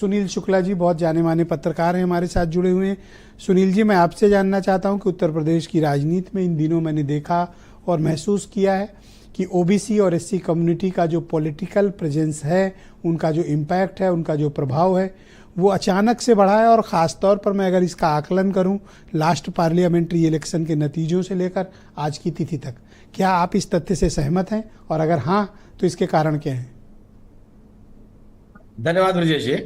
सुनील शुक्ला जी बहुत जाने माने पत्रकार हैं, हमारे साथ जुड़े हुए हैं। सुनील जी, मैं आपसे जानना चाहता हूं कि उत्तर प्रदेश की राजनीति में इन दिनों मैंने देखा और महसूस किया है कि ओबीसी और एससी कम्युनिटी का जो पॉलिटिकल प्रेजेंस है, उनका जो इम्पैक्ट है, उनका जो प्रभाव है, वो अचानक से बढ़ा है। और ख़ास तौर पर मैं अगर इसका आकलन करूं लास्ट पार्लियामेंट्री इलेक्शन के नतीजों से लेकर आज की तिथि तक, क्या आप इस तथ्य से सहमत हैं, और अगर हाँ तो इसके कारण क्या हैं? धन्यवाद ब्रजेश जी।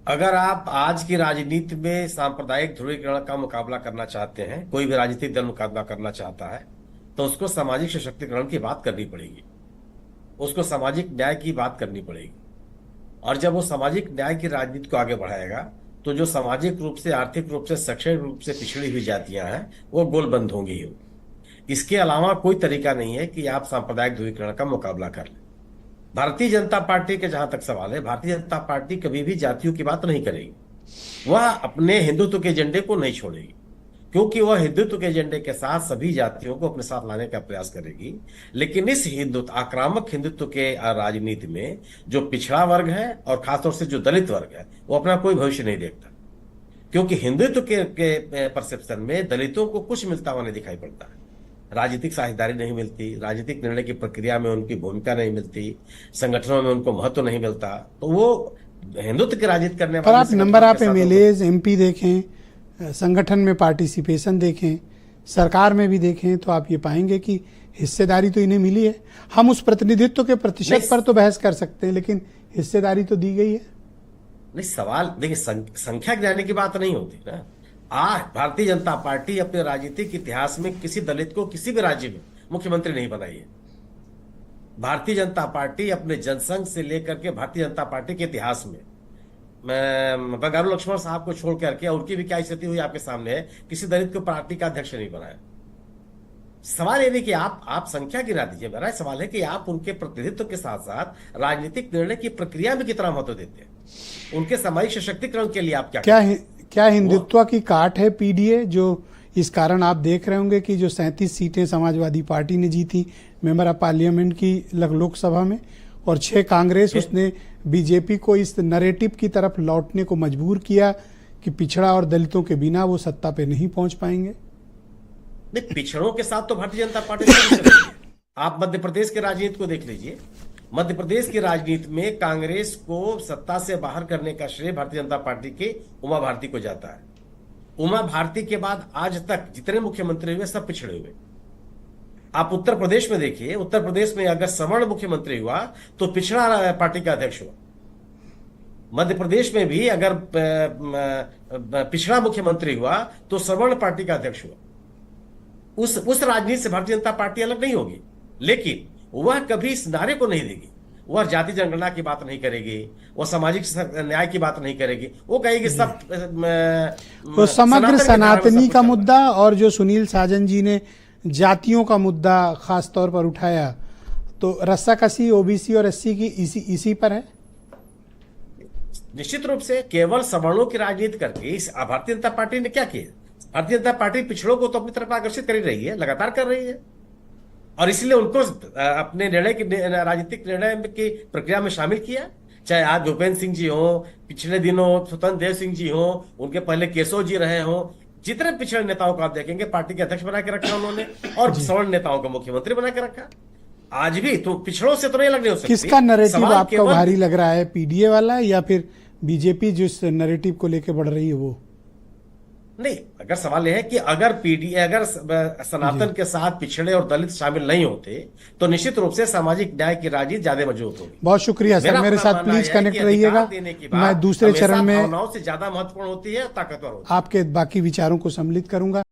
अगर आप आज की राजनीति में सांप्रदायिक ध्रुवीकरण का मुकाबला करना चाहते हैं, कोई भी राजनीतिक दल मुकाबला करना चाहता है, तो उसको सामाजिक सशक्तिकरण की बात करनी पड़ेगी, उसको सामाजिक न्याय की बात करनी पड़ेगी। और जब वो सामाजिक न्याय की राजनीति को आगे बढ़ाएगा तो जो सामाजिक रूप से, आर्थिक रूप से, शैक्षणिक रूप से पिछड़ी हुई जातियां हैं वो गोलबंद होंगी ही। इसके अलावा कोई तरीका नहीं है कि आप सांप्रदायिक ध्रुवीकरण का मुकाबला कर लें। भारतीय जनता पार्टी के जहां तक सवाल है, भारतीय जनता पार्टी कभी भी जातियों की बात नहीं करेगी। वह अपने हिंदुत्व के एजेंडे को नहीं छोड़ेगी, क्योंकि वह हिंदुत्व के एजेंडे के साथ सभी जातियों को अपने साथ लाने का प्रयास करेगी। लेकिन इस हिंदुत्व, आक्रामक हिंदुत्व के राजनीति में जो पिछड़ा वर्ग है और खासतौर से जो दलित वर्ग है, वो अपना कोई भविष्य नहीं देखता, क्योंकि हिंदुत्व के परसेप्शन में दलितों को कुछ मिलता हुआ नहीं दिखाई पड़ता है। राजनीतिक साझेदारी नहीं मिलती, राजनीतिक निर्णय की प्रक्रिया में उनकी भूमिका नहीं मिलती, संगठनों में उनको महत्व नहीं मिलता, तो वो हिंदुत्व की राजनीति करने पर आप नंबर आप एमएलएज, एमपी देखें, संगठन में पार्टिसिपेशन देखें, सरकार में भी देखें, तो आप ये पाएंगे कि हिस्सेदारी तो इन्हें मिली है। हम उस प्रतिनिधित्व के प्रतिशत पर तो बहस कर सकते हैं, लेकिन हिस्सेदारी तो दी गई है। नहीं, सवाल देखिए, संख्या गिनाने की बात नहीं होती ना। आज भारतीय जनता पार्टी अपने राजनीतिक इतिहास में किसी दलित को किसी भी राज्य में मुख्यमंत्री नहीं बनाई है। भारतीय जनता पार्टी अपने जनसंघ से लेकर के भारतीय जनता पार्टी के इतिहास में, मैं बंगारू लक्ष्मण साहब को छोड़ करके, उनकी भी क्या स्थिति हुई आपके सामने है, किसी दलित को पार्टी का अध्यक्ष नहीं बनाया। सवाल ये नहीं कि आप संख्या गिना दीजिए, मेरा सवाल है कि आप उनके प्रतिनिधित्व के साथ साथ राजनीतिक निर्णय की प्रक्रिया में कितना महत्व देते हैं, उनके सामाजिक सशक्तिकरण के लिए आप क्या हिंदुत्व की काट है पीडीए, जो इस कारण आप देख रहे होंगे कि जो 37 सीटें समाजवादी पार्टी ने जीती मेंबर ऑफ पार्लियामेंट की लोकसभा में, और 6 कांग्रेस, उसने बीजेपी को इस नैरेटिव की तरफ लौटने को मजबूर किया कि पिछड़ा और दलितों के बिना वो सत्ता पे नहीं पहुंच पाएंगे। नहीं, पिछड़ों के साथ तो भारतीय जनता पार्टी आप मध्य प्रदेश की राजनीति को देख लीजिए। मध्य प्रदेश की राजनीति में कांग्रेस को सत्ता से बाहर करने का श्रेय भारतीय जनता पार्टी के उमा भारती को जाता है। उमा भारती के बाद आज तक जितने मुख्यमंत्री हुए सब पिछड़े हुए। आप उत्तर प्रदेश में देखिए, उत्तर प्रदेश में अगर सवर्ण मुख्यमंत्री हुआ तो पिछड़ा पार्टी का अध्यक्ष हुआ। मध्य प्रदेश में भी अगर पिछड़ा मुख्यमंत्री हुआ तो सवर्ण पार्टी का अध्यक्ष हुआ। उस राजनीति से भारतीय जनता पार्टी अलग नहीं होगी, लेकिन वह कभी इस नारे को नहीं देगी। वह जाति जनगणना की बात नहीं करेगी, वह सामाजिक न्याय की बात नहीं करेगी, वो कहेगी सब तो समग्र सनातनी का मुद्दा। और जो सुनील साजन जी ने जातियों का मुद्दा खास तौर पर उठाया, तो रस्साकसी ओबीसी और एससी की इसी पर है। निश्चित रूप से केवल सवर्णों की राजनीति करके इस भारतीय जनता पार्टी ने क्या किया? भारतीय जनता पार्टी पिछड़ों को तो अपनी तरफ आकर्षित कर ही रही है, लगातार कर रही है, और इसलिए उनको अपने निर्णय की, राजनीतिक निर्णय की प्रक्रिया में शामिल किया। चाहे आज भूपेंद्र सिंह जी हो, पिछले दिनों स्वतंत्र देव सिंह जी हो, उनके पहले केशव जी रहे हो, जितने पिछड़े नेताओं को आप देखेंगे पार्टी के अध्यक्ष बना के रखा उन्होंने, और सवर्ण नेताओं को मुख्यमंत्री बना के रखा। आज भी तो पिछड़ों से तो नहीं लगने हो सकती। किसका नैरेटिव आपको भारी लग रहा है, पीडीए वाला या फिर बीजेपी जिस नैरेटिव को लेकर बढ़ रही है वो? नहीं, अगर सवाल यह है कि अगर पीडीए, अगर सनातन के साथ पिछड़े और दलित शामिल नहीं होते तो निश्चित रूप से सामाजिक न्याय की राजनीति ज्यादा मजबूत होगी। बहुत शुक्रिया सर, मेरे साथ प्लीज कनेक्ट रहिएगा। मैं दूसरे चरण में भावनाओं से ज्यादा महत्वपूर्ण होती है, ताकतवर होती है। आपके बाकी विचारों को सम्मिलित करूंगा।